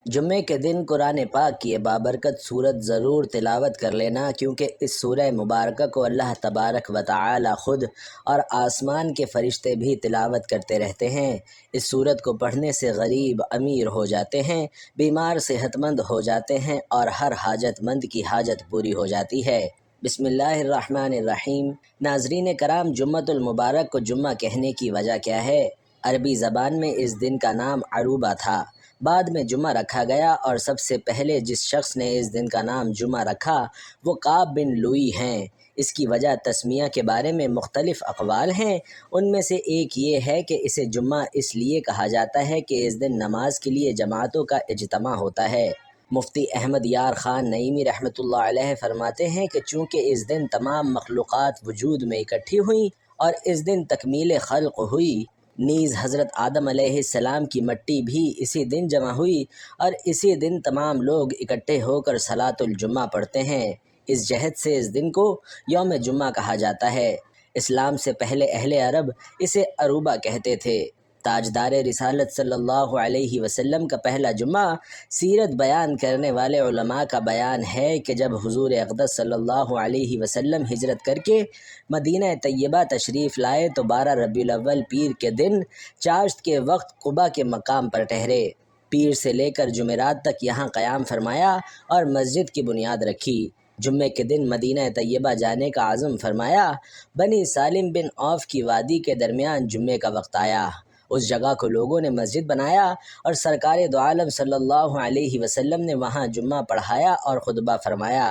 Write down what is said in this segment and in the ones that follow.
جمعے کے دن قرآن پاک کی یہ بابرکت صورت ضرور تلاوت کر لینا، کیونکہ اس سورہ مبارکہ کو اللہ تبارک و تعالی خود اور آسمان کے فرشتے بھی تلاوت کرتے رہتے ہیں۔ اس صورت کو پڑھنے سے غریب امیر ہو جاتے ہیں، بیمار صحت مند ہو جاتے ہیں اور ہر حاجت مند کی حاجت پوری ہو جاتی ہے۔ بسم اللہ الرحمن الرحیم۔ ناظرین کرام، جمعۃ المبارک کو جمعہ کہنے کی وجہ کیا ہے؟ عربی زبان میں اس دن کا نام عروبہ تھا، بعد میں جمعہ رکھا گیا، اور سب سے پہلے جس شخص نے اس دن کا نام جمعہ رکھا وہ کعب بن لوئی ہیں۔ اس کی وجہ تسمیہ کے بارے میں مختلف اقوال ہیں۔ ان میں سے ایک یہ ہے کہ اسے جمعہ اس لیے کہا جاتا ہے کہ اس دن نماز کے لیے جماعتوں کا اجتماع ہوتا ہے۔ مفتی احمد یار خان نعیمی رحمۃ اللہ علیہ فرماتے ہیں کہ چونکہ اس دن تمام مخلوقات وجود میں اکٹھی ہوئیں اور اس دن تکمیل خلق ہوئی، نیز حضرت آدم علیہ السلام کی مٹی بھی اسی دن جمع ہوئی، اور اسی دن تمام لوگ اکٹھے ہو کر صلاۃ الجمعہ پڑھتے ہیں۔ اس جہت سے اس دن کو یوم جمعہ کہا جاتا ہے۔ اسلام سے پہلے اہل عرب اسے عروبہ کہتے تھے۔ تاجدار رسالت صلی اللہ علیہ وسلم کا پہلا جمعہ سیرت بیان کرنے والے علماء کا بیان ہے کہ جب حضور اقدس صلی اللہ علیہ وسلم ہجرت کر کے مدینہ طیبہ تشریف لائے تو 12 ربیع الاول پیر کے دن چاشت کے وقت قباء کے مقام پر ٹھہرے۔ پیر سے لے کر جمعرات تک یہاں قیام فرمایا اور مسجد کی بنیاد رکھی۔ جمعے کے دن مدینہ طیبہ جانے کا عزم فرمایا۔ بنی سالم بن عوف کی وادی کے درمیان جمعے کا وقت آیا۔ اس جگہ کو لوگوں نے مسجد بنایا اور سرکار دو عالم صلی اللہ علیہ وسلم نے وہاں جمعہ پڑھایا اور خطبہ فرمایا۔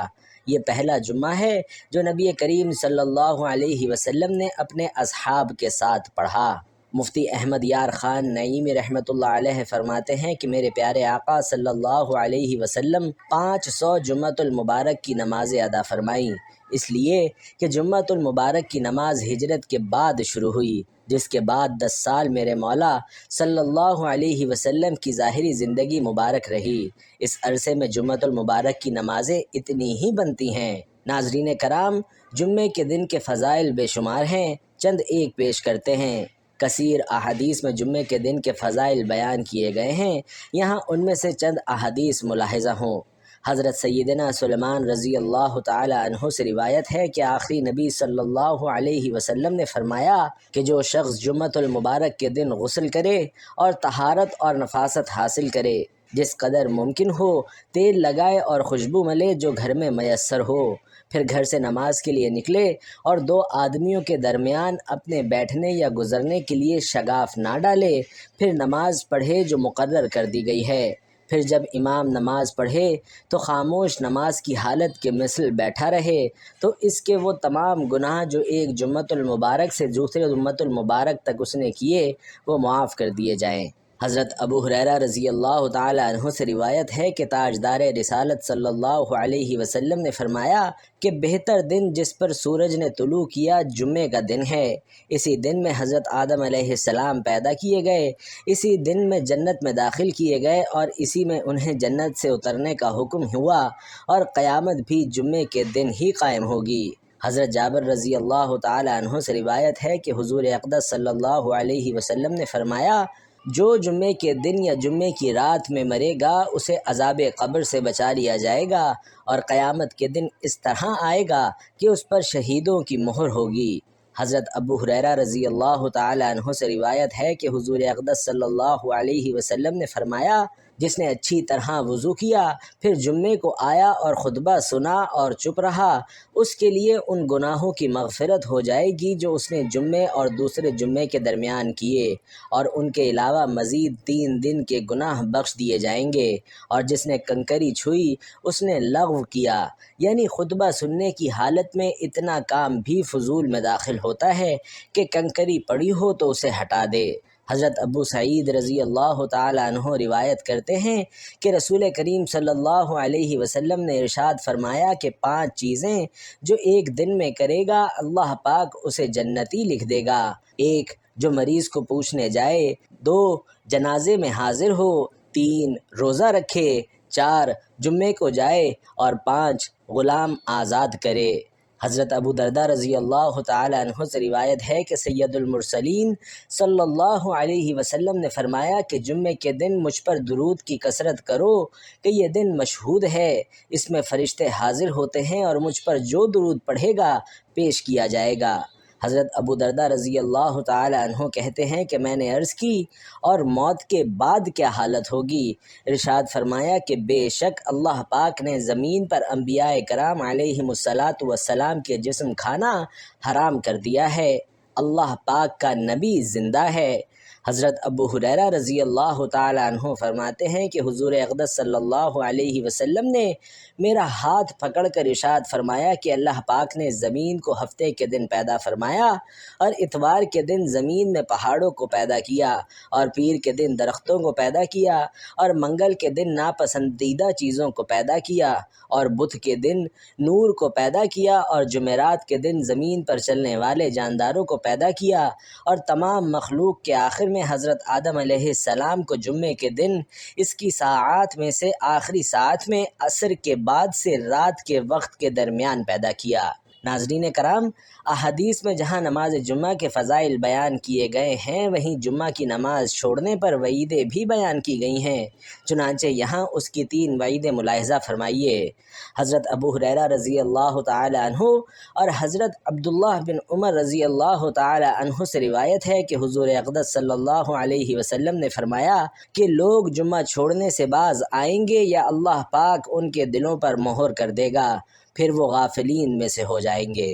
یہ پہلا جمعہ ہے جو نبی کریم صلی اللہ علیہ وسلم نے اپنے اصحاب کے ساتھ پڑھا۔ مفتی احمد یار خان نعیمی رحمۃ اللہ علیہ فرماتے ہیں کہ میرے پیارے آقا صلی اللہ علیہ وسلم 500 جمعۃ المبارک کی نمازیں ادا فرمائیں، اس لیے کہ جمعۃ المبارک کی نماز ہجرت کے بعد شروع ہوئی، جس کے بعد 10 سال میرے مولا صلی اللہ علیہ وسلم کی ظاہری زندگی مبارک رہی۔ اس عرصے میں جمعۃ المبارک کی نمازیں اتنی ہی بنتی ہیں۔ ناظرین کرام، جمعے کے دن کے فضائل بے شمار ہیں، چند ایک پیش کرتے ہیں۔ کثیر احادیث میں جمعے کے دن کے فضائل بیان کیے گئے ہیں، یہاں ان میں سے چند احادیث ملاحظہ ہوں۔ حضرت سیدنا سلیمان رضی اللہ تعالی عنہ سے روایت ہے کہ آخری نبی صلی اللہ علیہ وسلم نے فرمایا کہ جو شخص جمعۃ المبارک کے دن غسل کرے اور طہارت اور نفاست حاصل کرے، جس قدر ممکن ہو تیل لگائے اور خوشبو ملے جو گھر میں میسر ہو، پھر گھر سے نماز کے لیے نکلے اور 2 آدمیوں کے درمیان اپنے بیٹھنے یا گزرنے کے لیے شگاف نہ ڈالے، پھر نماز پڑھے جو مقرر کر دی گئی ہے، پھر جب امام نماز پڑھے تو خاموش نماز کی حالت کے مثل بیٹھا رہے، تو اس کے وہ تمام گناہ جو ایک جمعۃ المبارک سے دوسرے جمعۃ المبارک تک اس نے کیے وہ معاف کر دیے جائیں۔ حضرت ابو ہریرہ رضی اللہ تعالی عنہ سے روایت ہے کہ تاجدار رسالت صلی اللہ علیہ وسلم نے فرمایا کہ بہتر دن جس پر سورج نے طلوع کیا جمعے کا دن ہے۔ اسی دن میں حضرت آدم علیہ السلام پیدا کیے گئے، اسی دن میں جنت میں داخل کیے گئے اور اسی میں انہیں جنت سے اترنے کا حکم ہوا، اور قیامت بھی جمعے کے دن ہی قائم ہوگی۔ حضرت جابر رضی اللہ تعالی عنہ سے روایت ہے کہ حضور اقدس صلی اللہ علیہ وسلم نے فرمایا، جو جمعے کے دن یا جمعے کی رات میں مرے گا اسے عذاب قبر سے بچا لیا جائے گا، اور قیامت کے دن اس طرح آئے گا کہ اس پر شہیدوں کی مہر ہوگی۔ حضرت ابو ہریرہ رضی اللہ تعالی عنہ سے روایت ہے کہ حضور اقدس صلی اللہ علیہ وسلم نے فرمایا، جس نے اچھی طرح وضو کیا پھر جمعے کو آیا اور خطبہ سنا اور چپ رہا، اس کے لیے ان گناہوں کی مغفرت ہو جائے گی جو اس نے جمعے اور دوسرے جمعے کے درمیان کیے، اور ان کے علاوہ مزید 3 دن کے گناہ بخش دیے جائیں گے۔ اور جس نے کنکری چھوئی اس نے لغو کیا، یعنی خطبہ سننے کی حالت میں اتنا کام بھی فضول میں داخل ہوتا ہے کہ کنکری پڑی ہو تو اسے ہٹا دے۔ حضرت ابو سعید رضی اللہ تعالی عنہ روایت کرتے ہیں کہ رسول کریم صلی اللہ علیہ وسلم نے ارشاد فرمایا کہ 5 چیزیں جو ایک دن میں کرے گا اللہ پاک اسے جنتی لکھ دے گا۔ 1 جو مریض کو پوچھنے جائے، 2 جنازے میں حاضر ہو، 3 روزہ رکھے، 4 جمعے کو جائے، اور 5 غلام آزاد کرے۔ حضرت ابو درداء رضی اللہ تعالی عنہ سے روایت ہے کہ سید المرسلین صلی اللہ علیہ وسلم نے فرمایا کہ جمعے کے دن مجھ پر درود کی کثرت کرو کہ یہ دن مشہود ہے، اس میں فرشتے حاضر ہوتے ہیں اور مجھ پر جو درود پڑھے گا پیش کیا جائے گا۔ حضرت ابو درداء رضی اللہ تعالی عنہ کہتے ہیں کہ میں نے عرض کی اور موت کے بعد کیا حالت ہوگی؟ ارشاد فرمایا کہ بے شک اللہ پاک نے زمین پر انبیاء کرام علیہم الصلاۃ والسلام کے جسم کھانا حرام کر دیا ہے، اللہ پاک کا نبی زندہ ہے۔ حضرت ابو ہریرہ رضی اللہ تعالی عنہ فرماتے ہیں کہ حضور اقدس صلی اللہ علیہ وسلم نے میرا ہاتھ پکڑ کر ارشاد فرمایا کہ اللہ پاک نے زمین کو ہفتے کے دن پیدا فرمایا اور اتوار کے دن زمین میں پہاڑوں کو پیدا کیا اور پیر کے دن درختوں کو پیدا کیا اور منگل کے دن ناپسندیدہ چیزوں کو پیدا کیا اور بدھ کے دن نور کو پیدا کیا اور جمعرات کے دن زمین پر چلنے والے جانداروں کو پیدا کیا اور تمام مخلوق کے آخر میں حضرت آدم علیہ السلام کو جمعے کے دن اس کی ساعات میں سے آخری ساعت میں عصر کے بعد سے رات کے وقت کے درمیان پیدا کیا۔ ناظرین کرام، احادیث میں جہاں نماز جمعہ کے فضائل بیان کیے گئے ہیں وہیں جمعہ کی نماز چھوڑنے پر وعیدیں بھی بیان کی گئی ہیں، چنانچہ یہاں اس کی 3 وعیدیں ملاحظہ فرمائیے۔ حضرت ابو ہریرہ رضی اللہ تعالی عنہ اور حضرت عبداللہ بن عمر رضی اللہ تعالی عنہ سے روایت ہے کہ حضور اقدس صلی اللہ علیہ وسلم نے فرمایا کہ لوگ جمعہ چھوڑنے سے باز آئیں گے یا اللہ پاک ان کے دلوں پر مہر کر دے گا، پھر وہ غافلین میں سے ہو جائیں گے۔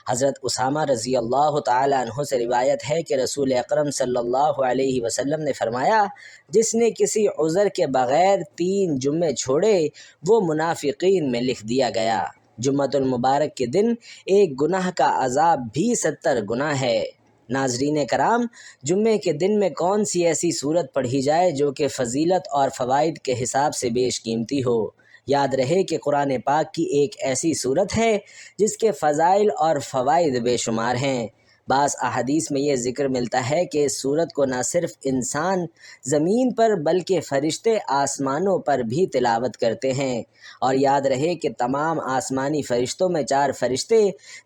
حضرت اسامہ رضی اللہ تعالی عنہ سے روایت ہے کہ رسول اکرم صلی اللہ علیہ وسلم نے فرمایا جس نے کسی عذر کے بغیر 3 جمعے چھوڑے وہ منافقین میں لکھ دیا گیا۔ جمعۃ المبارک کے دن ایک گناہ کا عذاب بھی 70 گناہ ہے۔ ناظرین کرام، جمعے کے دن میں کون سی ایسی صورت پڑھی جائے جو کہ فضیلت اور فوائد کے حساب سے بیش قیمتی ہو؟ یاد رہے کہ قرآن پاک کی ایک ایسی صورت ہے جس کے فضائل اور فوائد بے شمار ہیں۔ بعض احادیث میں یہ ذکر ملتا ہے کہ اس صورت کو نہ صرف انسان زمین پر بلکہ فرشتے آسمانوں پر بھی تلاوت کرتے ہیں، اور یاد رہے کہ تمام آسمانی فرشتوں میں 4 فرشتے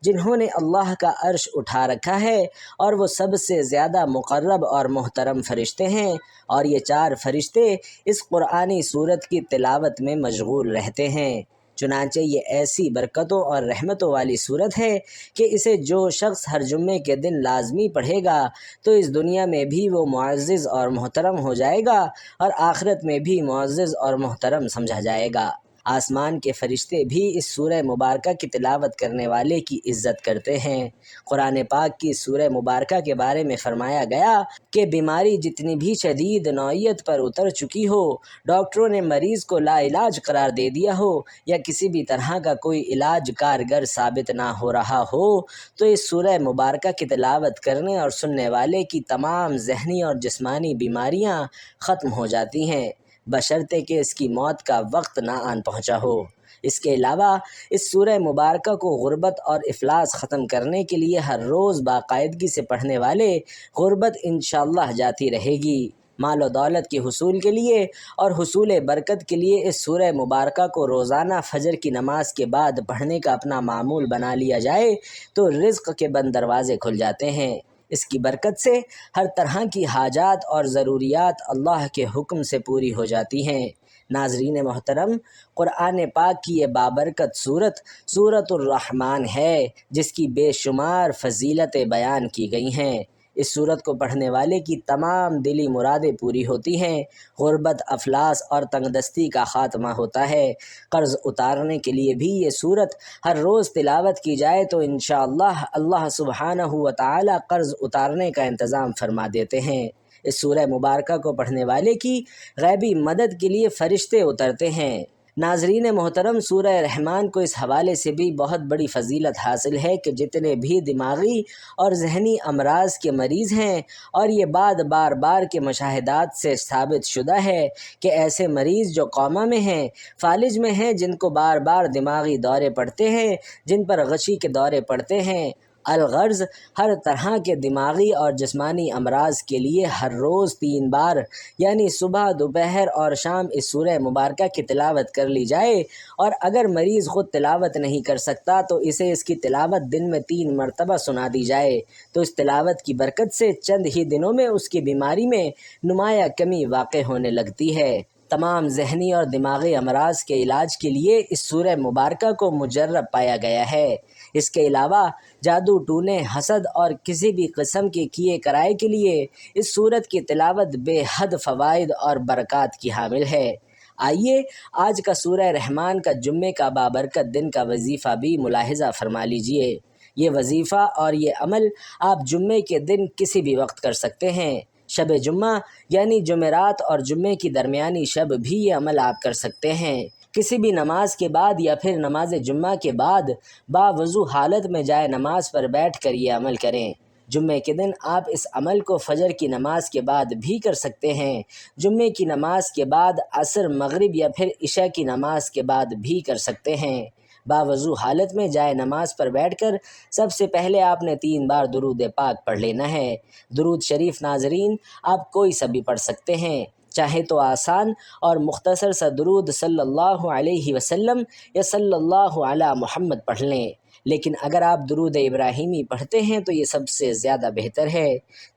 جنہوں نے اللہ کا عرش اٹھا رکھا ہے اور وہ سب سے زیادہ مقرب اور محترم فرشتے ہیں، اور یہ 4 فرشتے اس قرآنی صورت کی تلاوت میں مشغول رہتے ہیں۔ چنانچہ یہ ایسی برکتوں اور رحمتوں والی صورت ہے کہ اسے جو شخص ہر جمعے کے دن لازمی پڑھے گا تو اس دنیا میں بھی وہ معزز اور محترم ہو جائے گا اور آخرت میں بھی معزز اور محترم سمجھا جائے گا۔ آسمان کے فرشتے بھی اس سورہ مبارکہ کی تلاوت کرنے والے کی عزت کرتے ہیں۔ قرآن پاک کی سورہ مبارکہ کے بارے میں فرمایا گیا کہ بیماری جتنی بھی شدید نوعیت پر اتر چکی ہو، ڈاکٹروں نے مریض کو لا علاج قرار دے دیا ہو یا کسی بھی طرح کا کوئی علاج کارگر ثابت نہ ہو رہا ہو، تو اس سورہ مبارکہ کی تلاوت کرنے اور سننے والے کی تمام ذہنی اور جسمانی بیماریاں ختم ہو جاتی ہیں، بشرطے کہ اس کی موت کا وقت نہ آن پہنچا ہو۔ اس کے علاوہ اس سورہ مبارکہ کو غربت اور افلاس ختم کرنے کے لیے ہر روز باقاعدگی سے پڑھنے والے غربت انشاءاللہ جاتی رہے گی۔ مال و دولت کے حصول کے لیے اور حصول برکت کے لیے اس سورہ مبارکہ کو روزانہ فجر کی نماز کے بعد پڑھنے کا اپنا معمول بنا لیا جائے تو رزق کے بند دروازے کھل جاتے ہیں۔ اس کی برکت سے ہر طرح کی حاجات اور ضروریات اللہ کے حکم سے پوری ہو جاتی ہیں۔ ناظرین محترم، قرآن پاک کی یہ بابرکت صورت سورۃ الرحمن ہے جس کی بے شمار فضیلتیں بیان کی گئی ہیں۔ اس صورت کو پڑھنے والے کی تمام دلی مرادیں پوری ہوتی ہیں، غربت، افلاس اور تنگ دستی کا خاتمہ ہوتا ہے۔ قرض اتارنے کے لیے بھی یہ صورت ہر روز تلاوت کی جائے تو انشاءاللہ اللہ سبحانہ و تعالی قرض اتارنے کا انتظام فرما دیتے ہیں۔ اس سورہ مبارکہ کو پڑھنے والے کی غیبی مدد کے لیے فرشتے اترتے ہیں۔ ناظرین محترم، سورہ رحمان کو اس حوالے سے بھی بہت بڑی فضیلت حاصل ہے کہ جتنے بھی دماغی اور ذہنی امراض کے مریض ہیں، اور یہ بات بار بار کے مشاہدات سے ثابت شدہ ہے کہ ایسے مریض جو کوما میں ہیں، فالج میں ہیں، جن کو بار بار دماغی دورے پڑتے ہیں، جن پر غشی کے دورے پڑتے ہیں الغرض ہر طرح کے دماغی اور جسمانی امراض کے لیے ہر روز 3 بار یعنی صبح، دوپہر اور شام اس سورہ مبارکہ کی تلاوت کر لی جائے، اور اگر مریض خود تلاوت نہیں کر سکتا تو اسے اس کی تلاوت دن میں 3 مرتبہ سنا دی جائے، تو اس تلاوت کی برکت سے چند ہی دنوں میں اس کی بیماری میں نمایاں کمی واقع ہونے لگتی ہے۔ تمام ذہنی اور دماغی امراض کے علاج کے لیے اس سورہ مبارکہ کو مجرب پایا گیا ہے۔ اس کے علاوہ جادو، ٹونے، حسد اور کسی بھی قسم کے کیے کرائے کے لیے اس سورت کی تلاوت بے حد فوائد اور برکات کی حامل ہے۔ آئیے آج کا سورہ رحمان کا جمعے کا بابرکت دن کا وظیفہ بھی ملاحظہ فرما لیجئے۔ یہ وظیفہ اور یہ عمل آپ جمعے کے دن کسی بھی وقت کر سکتے ہیں۔ شب جمعہ یعنی جمعرات اور جمعے کی درمیانی شب بھی یہ عمل آپ کر سکتے ہیں۔ کسی بھی نماز کے بعد یا پھر نماز جمعہ کے بعد باوضو حالت میں جائے نماز پر بیٹھ کر یہ عمل کریں۔ جمعے کے دن آپ اس عمل کو فجر کی نماز کے بعد بھی کر سکتے ہیں، جمعے کی نماز کے بعد، عصر، مغرب یا پھر عشاء کی نماز کے بعد بھی کر سکتے ہیں۔ باوضو حالت میں جائے نماز پر بیٹھ کر سب سے پہلے آپ نے 3 بار درود پاک پڑھ لینا ہے۔ درود شریف ناظرین آپ کوئی سا بھی پڑھ سکتے ہیں، چاہے تو آسان اور مختصر سا درود صلی اللہ علیہ وسلم یا صلی اللہ علی محمد پڑھ لیں، لیکن اگر آپ درود ابراہیمی پڑھتے ہیں تو یہ سب سے زیادہ بہتر ہے۔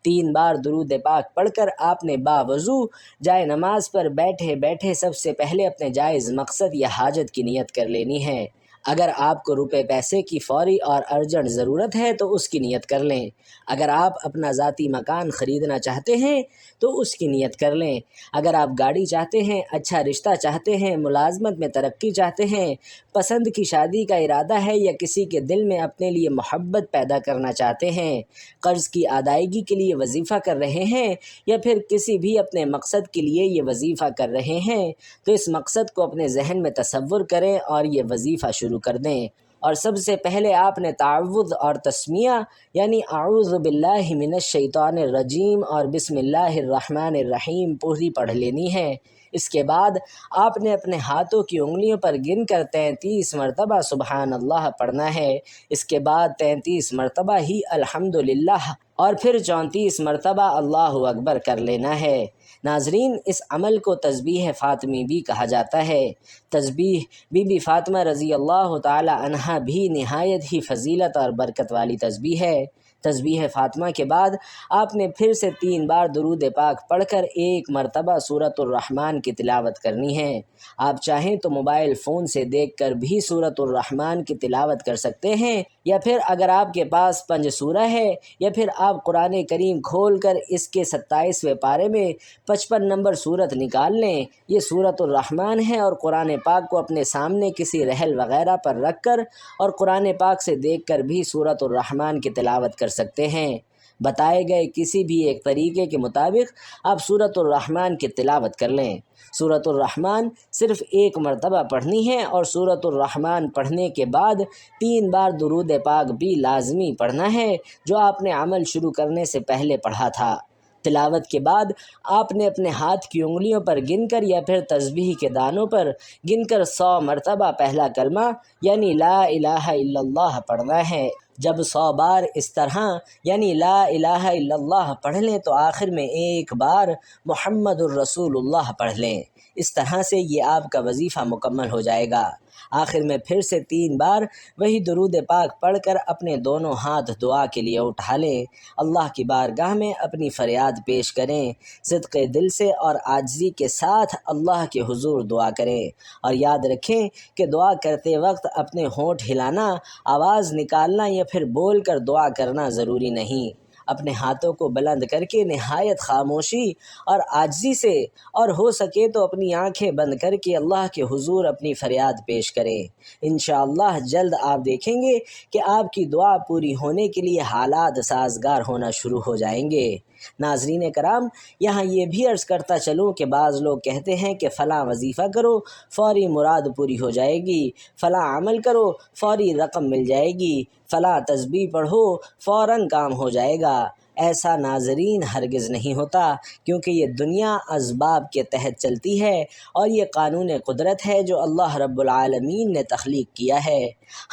3 بار درود پاک پڑھ کر آپ نے باوضو جائے نماز پر بیٹھے بیٹھے سب سے پہلے اپنے جائز مقصد یا حاجت کی نیت کر لینی ہے۔ اگر آپ کو روپے پیسے کی فوری اور ارجنٹ ضرورت ہے تو اس کی نیت کر لیں۔ اگر آپ اپنا ذاتی مکان خریدنا چاہتے ہیں تو اس کی نیت کر لیں۔ اگر آپ گاڑی چاہتے ہیں، اچھا رشتہ چاہتے ہیں، ملازمت میں ترقی چاہتے ہیں، پسند کی شادی کا ارادہ ہے یا کسی کے دل میں اپنے لیے محبت پیدا کرنا چاہتے ہیں، قرض کی ادائیگی کے لیے وظیفہ کر رہے ہیں یا پھر کسی بھی اپنے مقصد کے لیے یہ وظیفہ کر رہے ہیں، تو اس مقصد کو اپنے ذہن میں تصور کریں اور یہ وظیفہ شروع کر دیں۔ اور سب سے پہلے آپ نے تعوذ اور تسمیہ یعنی اعوذ باللہ من الشیطان الرجیم اور بسم اللہ الرحمن الرحیم پوری پڑھ لینی ہے۔ اس کے بعد آپ نے اپنے ہاتھوں کی انگلیوں پر گن کر 33 مرتبہ سبحان اللہ پڑھنا ہے۔ اس کے بعد 33 مرتبہ ہی الحمدللہ اور پھر 34 مرتبہ اللہ اکبر کر لینا ہے۔ ناظرین اس عمل کو تسبیح فاطمی بھی کہا جاتا ہے۔ تسبیح بی بی فاطمہ رضی اللہ تعالی عنہا بھی نہایت ہی فضیلت اور برکت والی تسبیح ہے۔ تسبیح فاطمہ کے بعد آپ نے پھر سے 3 بار درود پاک پڑھ کر 1 مرتبہ سورۃ الرحمن کی تلاوت کرنی ہے۔ آپ چاہیں تو موبائل فون سے دیکھ کر بھی سورۃ الرحمن کی تلاوت کر سکتے ہیں، یا پھر اگر آپ کے پاس پنج سورہ ہے یا پھر آپ قرآن کریم کھول کر اس کے 27ویں پارے میں 55 نمبر سورت نکال لیں۔ یہ سورۃ الرحمن ہے اور قرآن پاک کو اپنے سامنے کسی رحل وغیرہ پر رکھ کر اور قرآن پاک سے دیکھ کر بھی سورۃ الرحمن کی تلاوت کر سکتے ہیں۔ بتائے گئے کسی بھی ایک طریقے کے مطابق آپ سورۃ الرحمن کی تلاوت کر لیں۔ سورۃ الرحمن صرف 1 مرتبہ پڑھنی ہے اور سورۃ الرحمن پڑھنے کے بعد 3 بار درود پاک بھی لازمی پڑھنا ہے جو آپ نے عمل شروع کرنے سے پہلے پڑھا تھا۔ تلاوت کے بعد آپ نے اپنے ہاتھ کی انگلیوں پر گن کر یا پھر تسبیح کے دانوں پر گن کر 100 مرتبہ پہلا کلمہ یعنی لا الہ الا اللہ پڑھنا ہے۔ جب 100 بار اس طرح یعنی لا الہ الا اللہ پڑھ لیں تو آخر میں 1 بار محمد الرسول اللہ پڑھ لیں۔ اس طرح سے یہ آپ کا وظیفہ مکمل ہو جائے گا۔ آخر میں پھر سے 3 بار وہی درود پاک پڑھ کر اپنے دونوں ہاتھ دعا کے لیے اٹھا لیں، اللہ کی بارگاہ میں اپنی فریاد پیش کریں، صدق دل سے اور عاجزی کے ساتھ اللہ کے حضور دعا کریں، اور یاد رکھیں کہ دعا کرتے وقت اپنے ہونٹ ہلانا، آواز نکالنا یا پھر بول کر دعا کرنا ضروری نہیں۔ اپنے ہاتھوں کو بلند کر کے نہایت خاموشی اور عاجزی سے اور ہو سکے تو اپنی آنکھیں بند کر کے اللہ کے حضور اپنی فریاد پیش کریں۔ انشاءاللہ جلد آپ دیکھیں گے کہ آپ کی دعا پوری ہونے کے لیے حالات سازگار ہونا شروع ہو جائیں گے۔ ناظرین کرام یہاں یہ بھی عرض کرتا چلوں کہ بعض لوگ کہتے ہیں کہ فلاں وظیفہ کرو فوری مراد پوری ہو جائے گی، فلاں عمل کرو فوری رقم مل جائے گی، فلاں تسبیح پڑھو فوراً کام ہو جائے گا۔ ایسا ناظرین ہرگز نہیں ہوتا، کیونکہ یہ دنیا اسباب کے تحت چلتی ہے اور یہ قانون قدرت ہے جو اللہ رب العالمین نے تخلیق کیا ہے۔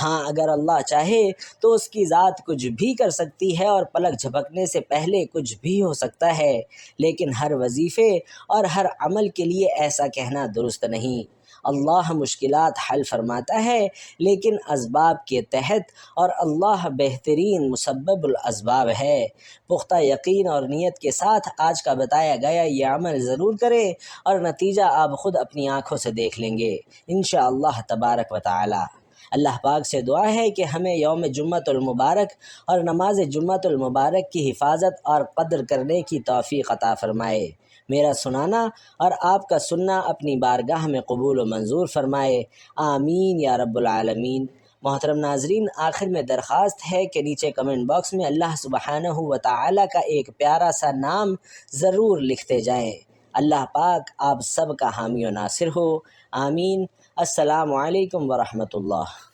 ہاں اگر اللہ چاہے تو اس کی ذات کچھ بھی کر سکتی ہے اور پلک جھپکنے سے پہلے کچھ بھی ہو سکتا ہے، لیکن ہر وظیفے اور ہر عمل کے لیے ایسا کہنا درست نہیں۔ اللہ مشکلات حل فرماتا ہے لیکن اسباب کے تحت، اور اللہ بہترین مسبب الاسباب ہے۔ پختہ یقین اور نیت کے ساتھ آج کا بتایا گیا یہ عمل ضرور کریں اور نتیجہ آپ خود اپنی آنکھوں سے دیکھ لیں گے انشاءاللہ تبارک و تعالی۔ اللہ پاک سے دعا ہے کہ ہمیں یوم جمعۃ المبارک اور نماز جمعۃ المبارک کی حفاظت اور قدر کرنے کی توفیق عطا فرمائے۔ میرا سنانا اور آپ کا سننا اپنی بارگاہ میں قبول و منظور فرمائے، آمین یا رب العالمین۔ محترم ناظرین، آخر میں درخواست ہے کہ نیچے کمنٹ باکس میں اللہ سبحانہ و تعالی کا ایک پیارا سا نام ضرور لکھتے جائیں۔ اللہ پاک آپ سب کا حامی و ناصر ہو، آمین۔ السلام علیکم ورحمۃ اللہ۔